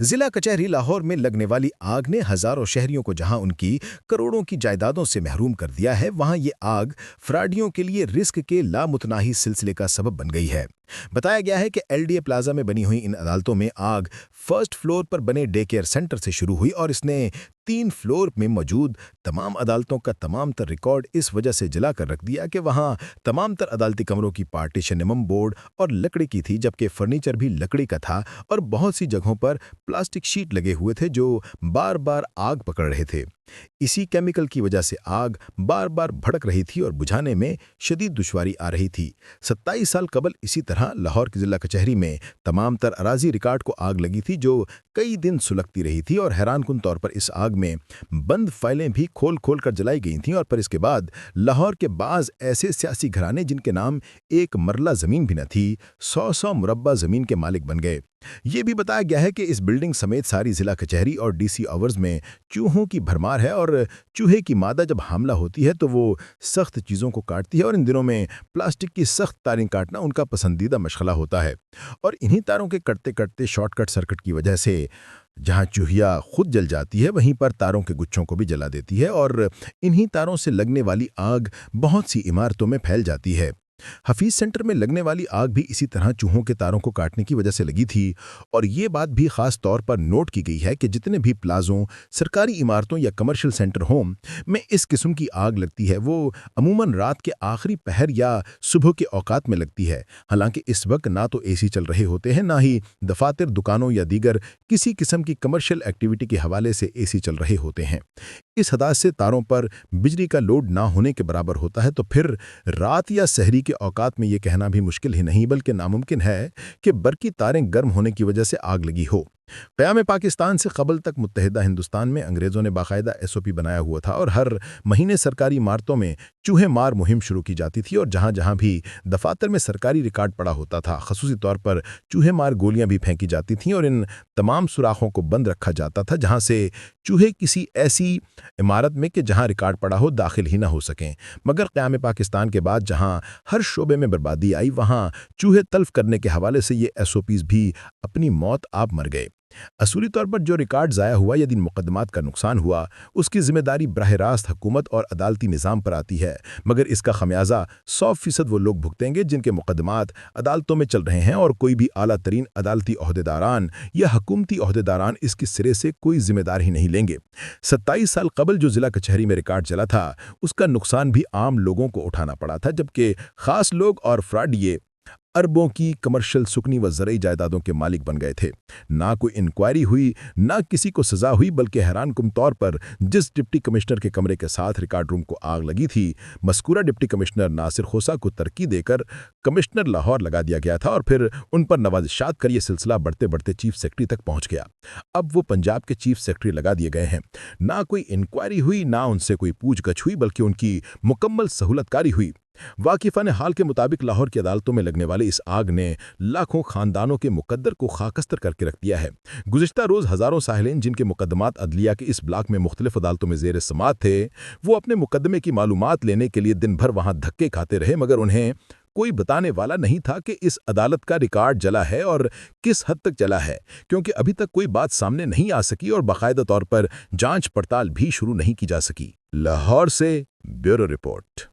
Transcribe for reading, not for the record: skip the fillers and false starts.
जिला कचहरी लाहौर में लगने वाली आग ने हजारों शहरियों को जहां उनकी करोड़ों की जायदादों से महरूम कर दिया है, वहां ये आग फ्राडियों के लिए रिस्क के लामुतनाही सिलसिले का सबब बन गई है। बताया गया है कि एलडीए प्लाजा में बनी हुई इन अदालतों में आग फर्स्ट फ्लोर पर बने डे केयर सेंटर से शुरू हुई और इसने 3 फ्लोर में मौजूद तमाम अदालतों का तमाम तर रिकॉर्ड इस वजह से जला कर रख दिया कि वहां तमाम तर अदालती कमरों की पार्टीशन इमम बोर्ड और लकड़ी की थी, जबकि फर्नीचर भी लकड़ी का था और बहुत सी जगहों पर प्लास्टिक शीट लगे हुए थे जो बार बार आग पकड़ रहे थे। इसी केमिकल की वजह से आग बार बार भड़क रही थी और बुझाने में शदीद दुश्वारी आ रही थी। 27 साल कबल इसी तरह लाहौर की जिला कचहरी में तमाम तर अराजी रिकॉर्ड को आग लगी थी जो कई दिन सुलगती रही थी और हैरानकुन तौर पर इस आग में बंद फाइलें भी खोल खोल कर जलाई गई थीं और पर इसके बाद लाहौर के बाज ऐसे सियासी घराने जिनके नाम एक मरला जमीन भी न थी, 100 मुरब्बा जमीन के मालिक बन गए। ये भी बताया गया है कि इस बिल्डिंग समेत सारी जिला कचहरी और डीसी आवर्स में चूहों की भरमार है और चूहे की मादा जब हमला होती है तो वो सख्त चीज़ों को काटती है और इन दिनों में प्लास्टिक की सख्त तारें काटना उनका पसंदीदा मशगला होता है। और इन्हीं तारों के कटते कटते शॉर्टकट सर्किट की वजह से जहां चूहिया खुद जल जाती है वहीं पर तारों के गुच्छों को भी जला देती है और इन्हीं तारों से लगने वाली आग बहुत सी इमारतों में फैल जाती है। हफीज सेंटर में लगने वाली आग भी इसी तरह चूहों के तारों को काटने की वजह से लगी थी और ये बात भी खास तौर पर नोट की गई है कि जितने भी प्लाजों, सरकारी इमारतों या कमर्शियल सेंटर होम में इस किस्म की आग लगती है वो अमूमन रात के आखिरी पहर या सुबह के औकात में लगती है। हालांकि इस वक्त ना तो एसी चल रहे होते हैं, ना ही दफातर, दुकानों या दीगर किसी किस्म की कमर्शियल एक्टिविटी के हवाले से एसी चल रहे होते हैं। इस हदास से तारों पर बिजली का लोड ना होने के बराबर होता है तो फिर रात या सहरी के औकात में यह कहना भी मुश्किल ही नहीं बल्कि नामुमकिन है कि बरकी तारें गर्म होने की वजह से आग लगी हो। क़याम पाकिस्तान से कबल तक मुत्तहिदा हिंदुस्तान में अंग्रेज़ों ने बाकायदा एसओपी बनाया हुआ था और हर महीने सरकारी इमारतों में चूहे मार मुहिम शुरू की जाती थी और जहाँ जहाँ भी दफातर में सरकारी रिकॉर्ड पड़ा होता था खसूसी तौर पर चूहे मार गोलियां भी फेंकी जाती थीं और इन तमाम सुराखों को बंद रखा जाता था जहाँ से चूहे किसी ऐसी इमारत में कि जहाँ रिकॉर्ड पड़ा हो दाखिल ही ना हो सकें। मगर क़याम पाकिस्तान के बाद जहाँ हर शोबे में बर्बादी आई वहाँ चूहे तल्फ करने के हवाले से ये एसओपीज़ भी अपनी मौत आप मर गए। असूली तौर पर जो रिकॉर्ड ज़ाया हुआ या जिन मुकदमात का नुकसान हुआ उसकी जिम्मेदारी बराह रास्त हुकूमत और अदालती निज़ाम पर आती है, मगर इसका खमियाजा 100% वो लोग भुगतेंगे जिनके मुकदमात अदालतों में चल रहे हैं और कोई भी आला तरीन अदालती ओहदेदारान या हुकूमती ओहदेदारान इसके सिरे से कोई जिम्मेदार ही नहीं लेंगे। 27 साल कबल जो जिला कचहरी में रिकॉर्ड चला था उसका नुकसान भी आम लोगों को उठाना पड़ा था, जबकि खास लोग और फ्रॉडिये अरबों की कमर्शियल सुकनी व ज़रई जायदादों के मालिक बन गए थे। ना कोई इंक्वायरी हुई, ना किसी को सजा हुई, बल्कि हैरानकुन तौर पर जिस डिप्टी कमिश्नर के कमरे के साथ रिकॉर्ड रूम को आग लगी थी, मस्कूरा डिप्टी कमिश्नर नासिर खोसा को तरक्की देकर कमिश्नर लाहौर लगा दिया गया था और फिर उन पर नवाजिशात कर यह सिलसिला बढ़ते बढ़ते चीफ सेक्रेटरी तक पहुंच गया। अब वो पंजाब के चीफ सेक्रेटरी लगा दिए गए हैं। ना कोई इंक्वायरी हुई, ना उनसे कोई पूछगछ हुई, बल्कि उनकी मुकम्मल सहूलतकारी हुई। वाकिफान हाल के मुताबिक लाहौर की अदालतों में लगने वाली इस आग ने लाखों खानदानों के मुकद्दर को खाकस्तर करके रख दिया है। गुज़िश्ता रोज़ हज़ारों साहिलीन जिनके मुकदमात अदलिया के इस ब्लॉक में मुख्तलिफ अदालतों में ज़ेर समाअत थे, वो अपने मुकदमे की मालूमात लेने के लिए दिन भर वहाँ धक्के खाते रहे, मगर उन्हें कोई बताने वाला नहीं था कि इस अदालत का रिकॉर्ड जला है और किस हद तक जला है, क्योंकि अभी तक कोई बात सामने नहीं आ सकी और बाकायदा तौर पर जांच पड़ताल भी शुरू नहीं की जा सकी। लाहौर से ब्यूरो रिपोर्ट।